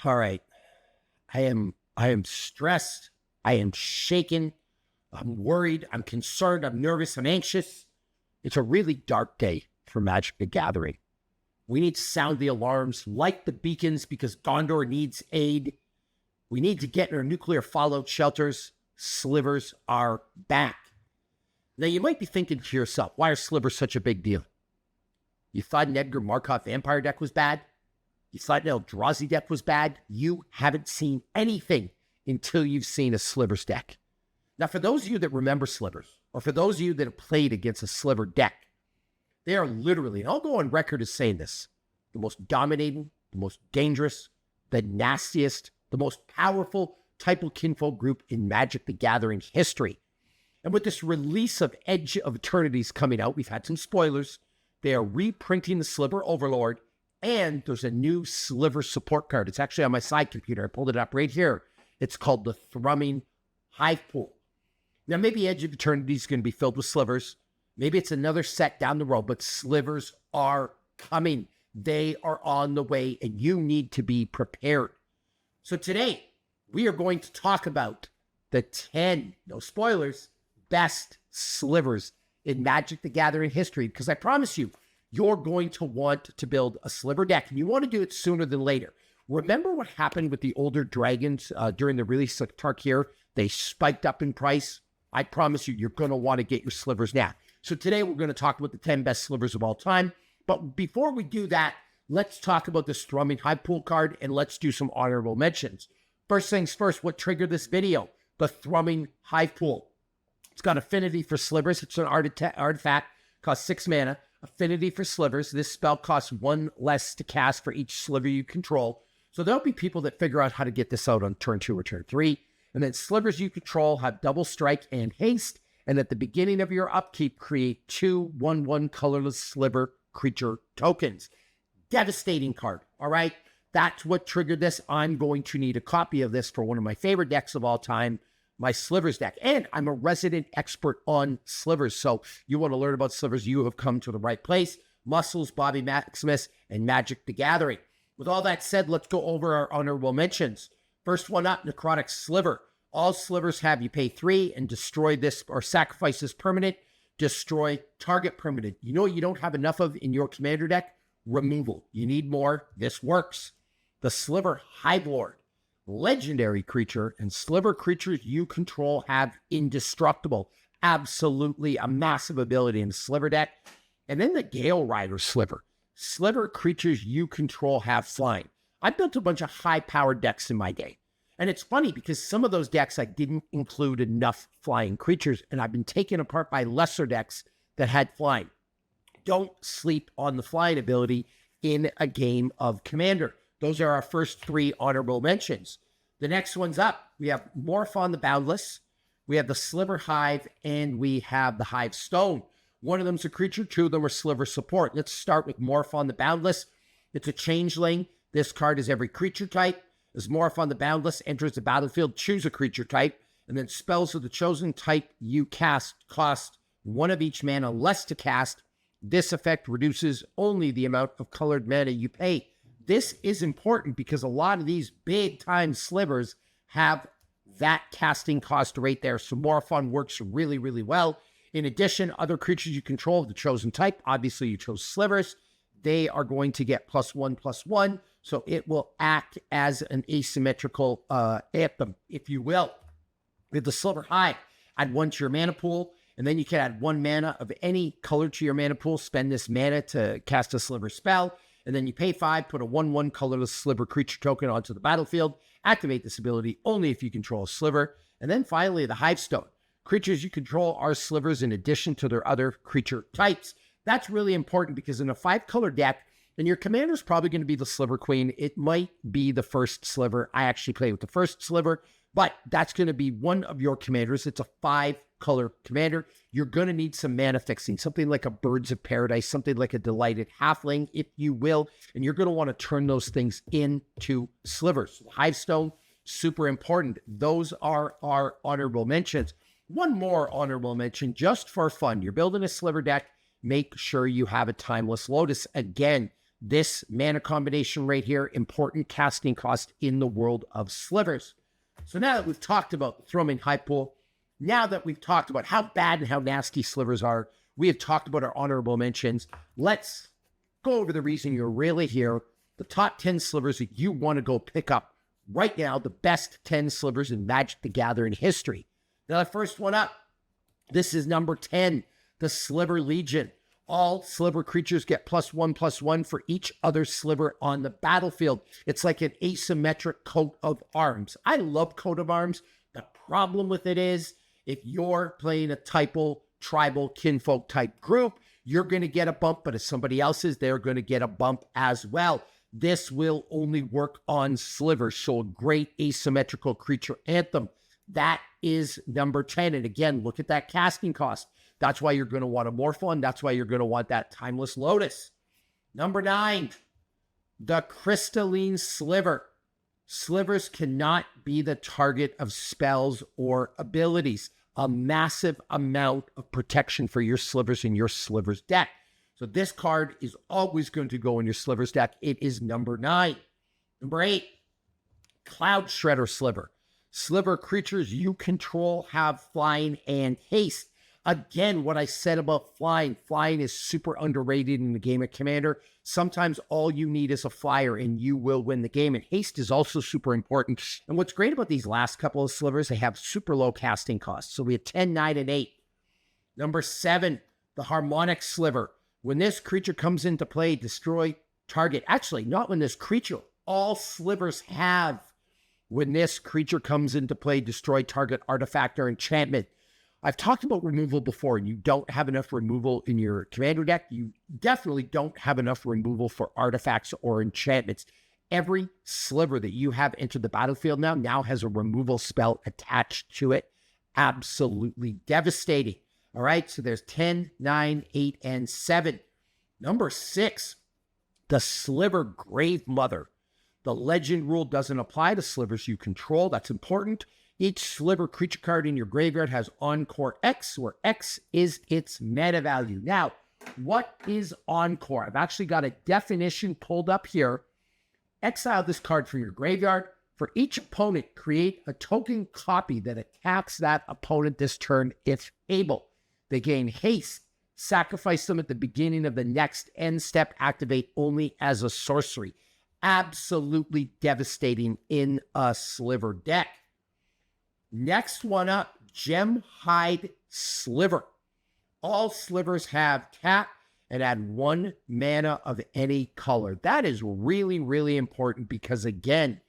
All right. I am stressed. I am shaken. I'm worried. I'm concerned. I'm nervous. I'm anxious. It's a really dark day for Magic the Gathering. We need to sound the alarms, light the beacons because Gondor needs aid. We need to get in our nuclear fallout shelters. Slivers are back. Now, you might be thinking to yourself, why are Slivers such a big deal? You thought an Edgar Markov Vampire deck was bad? You thought an Eldrazi deck was bad? You haven't seen anything until you've seen a Slivers deck. Now, for those of you that remember Slivers, or for those of you that have played against a Sliver deck, they are literally, and I'll go on record as saying this, the most dominating, the most dangerous, the nastiest, the most powerful type of kinfolk group in Magic the Gathering history. And with this release of Edge of Eternities coming out, we've had some spoilers. They are reprinting the Sliver Overlord, and there's a new Sliver support card. It's actually on my side computer. I pulled it up right here. It's called the Thrumming Hivestone. Now, maybe Edge of Eternities is going to be filled with Slivers. Maybe it's another set down the road, but Slivers are coming. They are on the way, and you need to be prepared. So today, we are going to talk about the 10, no spoilers, best Slivers in Magic the Gathering history, because I promise you, you're going to want to build a Sliver deck, and you want to do it sooner than later. Remember what happened with the older dragons during the release of Tarkir? They spiked up in price. I promise you, you're going to want to get your Slivers now. So today, we're going to talk about the 10 best Slivers of all time. But before we do that, let's talk about this Thrumming Hivestone card, and let's do some honorable mentions. First things first, what triggered this video? The Thrumming Hivestone. It's got affinity for Slivers. It's an artifact, costs 6 mana. Affinity for Slivers. This spell costs 1 less to cast for each Sliver you control. So there'll be people that figure out how to get this out on turn 2 or turn 3. And then Slivers you control have double strike and haste. And at the beginning of your upkeep, create 2 1/1 colorless Sliver creature tokens. Devastating card, all right? That's what triggered this. I'm going to need a copy of this for one of my favorite decks of all time, my Slivers deck. And I'm a resident expert on Slivers, so you want to learn about Slivers, you have come to the right place. Muscles, Bobby Maximus, and Magic the Gathering. With all that said, let's go over our honorable mentions. First one up, Necrotic Sliver. All Slivers have you pay 3 and destroy this or sacrifice this permanent, destroy target permanent. You know what you don't have enough of in your commander deck? Removal. You need more. This works. The Sliver Hivestone. Legendary creature, and Sliver creatures you control have indestructible. Absolutely a massive ability in the Sliver deck. And then the Gale Rider Sliver. Sliver creatures you control have flying. I built a bunch of high-powered decks in my day. And it's funny because some of those decks I didn't include enough flying creatures, and I've been taken apart by lesser decks that had flying. Don't sleep on the flying ability in a game of Commander. Those are our first 3 honorable mentions. The next one's up. We have Morph on the Boundless, we have the Sliver Hive, and we have the Hivestone. One of them's a creature, 2 of them are Sliver support. Let's start with Morph on the Boundless. It's a changeling. This card is every creature type. As Morph on the Boundless enters the battlefield, choose a creature type, and then spells of the chosen type you cast cost 1 of each mana less to cast. This effect reduces only the amount of colored mana you pay. This is important because a lot of these big-time Slivers have that casting cost right there, so Morph works really, really well. In addition, other creatures you control of the chosen type, obviously you chose Slivers, they are going to get +1/+1, so it will act as an asymmetrical anthem, if you will. With the Sliver Hive, add 1 to your mana pool, and then you can add 1 mana of any color to your mana pool, spend this mana to cast a Sliver spell, and then you pay 5, put a 1/1 colorless Sliver creature token onto the battlefield, activate this ability only if you control a Sliver, and then finally the Hivestone. Creatures you control are Slivers in addition to their other creature types. That's really important because in a 5-color deck, and your commander's probably going to be the Sliver Queen. It might be the first Sliver. I actually play with the first Sliver, but that's going to be one of your commanders. It's a 5-color commander. You're going to need some mana fixing, something like a Birds of Paradise, something like a Delighted Halfling, if you will, and you're going to want to turn those things into Slivers. Hivestone, super important. Those are our honorable mentions. One more honorable mention, just for fun. You're building a Sliver deck. Make sure you have a Timeless Lotus. Again, this mana combination right here, important casting cost in the world of Slivers. So now that we've talked about the Thrumming Hivestone, now that we've talked about how bad and how nasty Slivers are, we have talked about our honorable mentions. Let's go over the reason you're really here, the top 10 Slivers that you want to go pick up right now, the best 10 Slivers in Magic the Gathering history. Now, the first one up, this is number 10, the Sliver Legion. All Sliver creatures get +1/+1 for each other Sliver on the battlefield. It's like an asymmetric coat of arms. I love coat of arms. The problem with it is, if you're playing a typal, tribal, kinfolk type group, you're going to get a bump, but if somebody else is, they're going to get a bump as well. This will only work on Slivers, so a great asymmetrical creature anthem. That is number 10. And again, look at that casting cost. That's why you're going to want a Morphle, that's why you're going to want that Timeless Lotus. Number 9, the Crystalline Sliver. Slivers cannot be the target of spells or abilities. A massive amount of protection for your Slivers in your Slivers deck. So this card is always going to go in your Slivers deck. It is number 9. Number 8, Cloud Shredder Sliver. Sliver creatures you control have flying and haste. Again, what I said about flying. Flying is super underrated in the game of Commander. Sometimes all you need is a flyer and you will win the game. And haste is also super important. And what's great about these last couple of Slivers, they have super low casting costs. So we have 10, 9, and 8. Number 7, the Harmonic Sliver. When this creature comes into play, destroy target. Actually, not when this creature. All Slivers have. When this creature comes into play, destroy target artifact or enchantment. I've talked about removal before, and you don't have enough removal in your Commander deck. You definitely don't have enough removal for artifacts or enchantments. Every Sliver that you have entered the battlefield now has a removal spell attached to it. Absolutely devastating. All right, so there's 10, 9, 8, and 7. Number 6, the Sliver Grave Mother. The legend rule doesn't apply to Slivers you control. That's important. Each Sliver creature card in your graveyard has Encore X, where X is its mana value. Now, what is Encore? I've actually got a definition pulled up here. Exile this card from your graveyard. For each opponent, create a token copy that attacks that opponent this turn if able. They gain haste. Sacrifice them at the beginning of the next end step. Activate only as a sorcery. Absolutely devastating in a Sliver deck. Next one up, Gemhide Sliver. All Slivers have tap and add 1 mana of any color. That is really, really important because, again,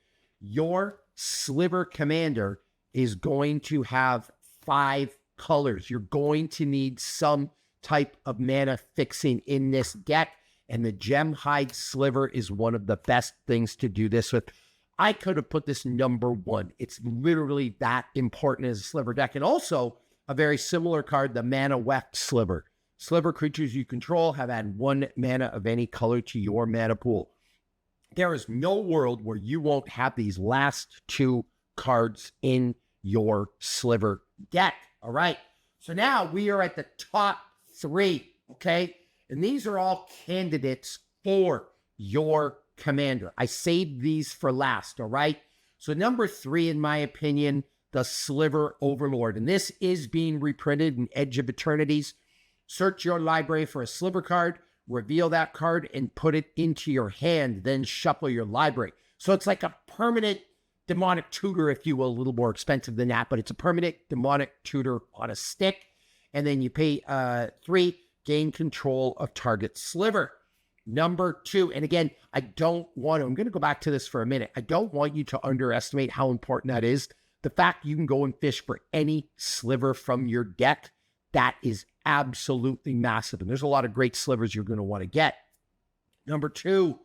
your Sliver commander is going to have 5 colors. You're going to need some type of mana fixing in this deck, and the Gemhide Sliver is one of the best things to do this with. I could have put this number 1. It's literally that important as a Sliver deck. And also, a very similar card, the Mana Weft Sliver. Sliver creatures you control have added 1 mana of any color to your mana pool. There is no world where you won't have these last 2 cards in your Sliver deck. All right. So now we are at the top 3, okay? And these are all candidates for your commander. I saved these for last, all right? So number 3, in my opinion, the Sliver Overlord. And this is being reprinted in Edge of Eternities. Search your library for a Sliver card, reveal that card, and put it into your hand, then shuffle your library. So it's like a permanent demonic tutor, if you will, a little more expensive than that, but it's a permanent demonic tutor on a stick. And then you pay 3, gain control of target Sliver. Number 2, and again, I'm going to go back to this for a minute. I don't want you to underestimate how important that is. The fact you can go and fish for any Sliver from your deck, that is absolutely massive. And there's a lot of great Slivers you're going to want to get. Number 2,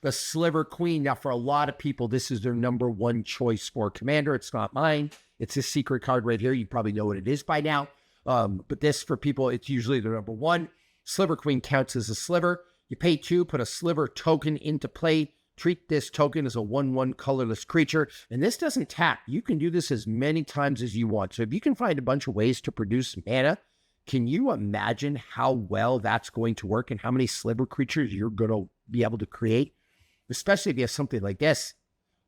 the Sliver Queen. Now, for a lot of people, this is their number 1 choice for commander. It's not mine. It's a secret card right here. You probably know what it is by now. But this, for people, it's usually their number 1. Sliver Queen counts as a Sliver. You pay 2, put a Sliver token into play. Treat this token as a 1/1 colorless creature. And this doesn't tap. You can do this as many times as you want. So if you can find a bunch of ways to produce mana, can you imagine how well that's going to work and how many Sliver creatures you're going to be able to create, especially if you have something like this.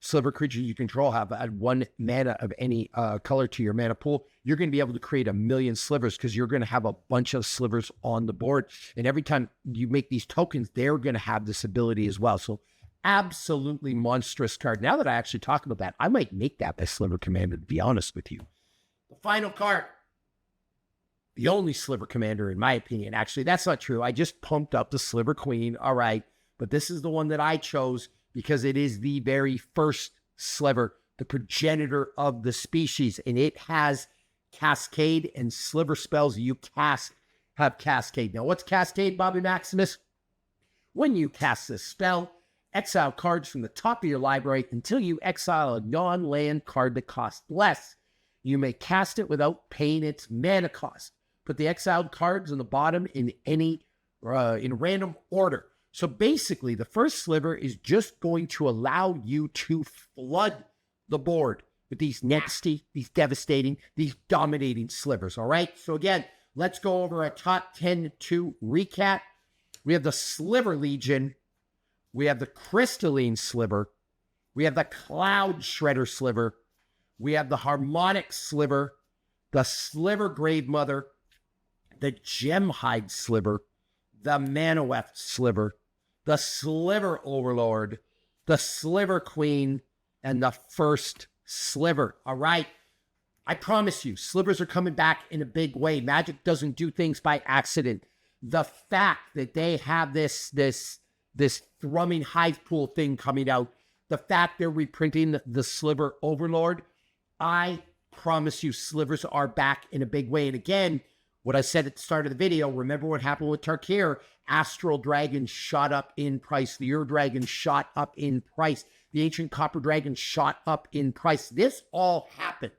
Sliver creatures you control have add 1 mana of any color to your mana pool. You're going to be able to create 1 million slivers because you're going to have a bunch of slivers on the board. And every time you make these tokens, they're going to have this ability as well. So absolutely monstrous card. Now that I actually talk about that, I might make that my Sliver Commander, to be honest with you. The final card. The only Sliver Commander, in my opinion. Actually, that's not true. I just pumped up the Sliver Queen. All right. But this is the one that I chose because it is the very first Sliver, the progenitor of the species. And it has Cascade, and Sliver spells you cast have Cascade. Now, what's Cascade, Bobby Maximus? When you cast this spell, exile cards from the top of your library until you exile a non-land card that costs less. You may cast it without paying its mana cost. Put the exiled cards on the bottom in random order. So basically, the first Sliver is just going to allow you to flood the board with these nasty, these devastating, these dominating Slivers, all right? So again, let's go over a top 10 to recap. We have the Sliver Legion. We have the Crystalline Sliver. We have the Cloud Shredder Sliver. We have the Harmonic Sliver, the Sliver Grave Mother, the Gemhide Sliver, the Manaweth Sliver, the Sliver Overlord, the Sliver Queen, and the first Sliver. All right? I promise you, Slivers are coming back in a big way. Magic doesn't do things by accident. The fact that they have this Thrumming Hive Pool thing coming out, the fact they're reprinting the Sliver Overlord, I promise you, Slivers are back in a big way. And again, what I said at the start of the video, remember what happened with Tarkir? Astral Dragon shot up in price. The Ur Dragon shot up in price. The Ancient Copper Dragon shot up in price. This all happened.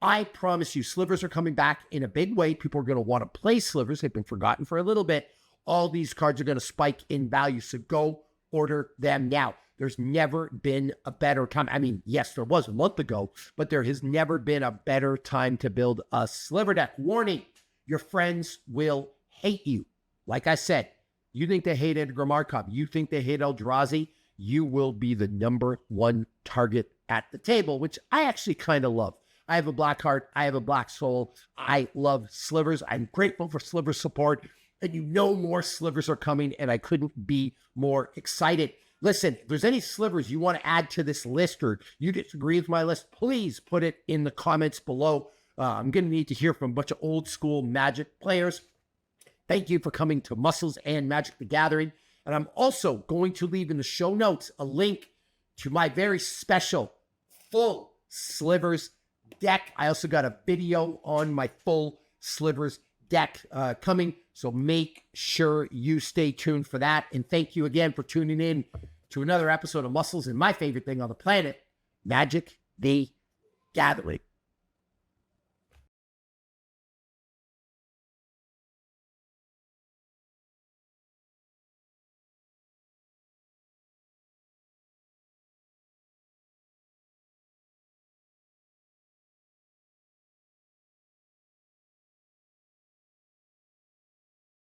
I promise you, Slivers are coming back in a big way. People are going to want to play Slivers. They've been forgotten for a little bit. All these cards are going to spike in value. So go order them now. There's never been a better time. I mean, yes, there was a month ago, but there has never been a better time to build a Sliver deck. Warning, your friends will hate you. Like I said, you think they hate Edgar Markov, you think they hate Eldrazi, you will be the #1 target at the table, which I actually kind of love. I have a black heart. I have a black soul. I love Slivers. I'm grateful for Sliver support. And you know more Slivers are coming, and I couldn't be more excited. Listen, if there's any Slivers you want to add to this list or you disagree with my list, please put it in the comments below. I'm going to need to hear from a bunch of old school Magic players. Thank you for coming to Muscles and Magic the Gathering. And I'm also going to leave in the show notes a link to my very special full Slivers deck. I also got a video on my full Slivers deck coming. So make sure you stay tuned for that. And thank you again for tuning in to another episode of Muscles and my favorite thing on the planet, Magic the Gathering.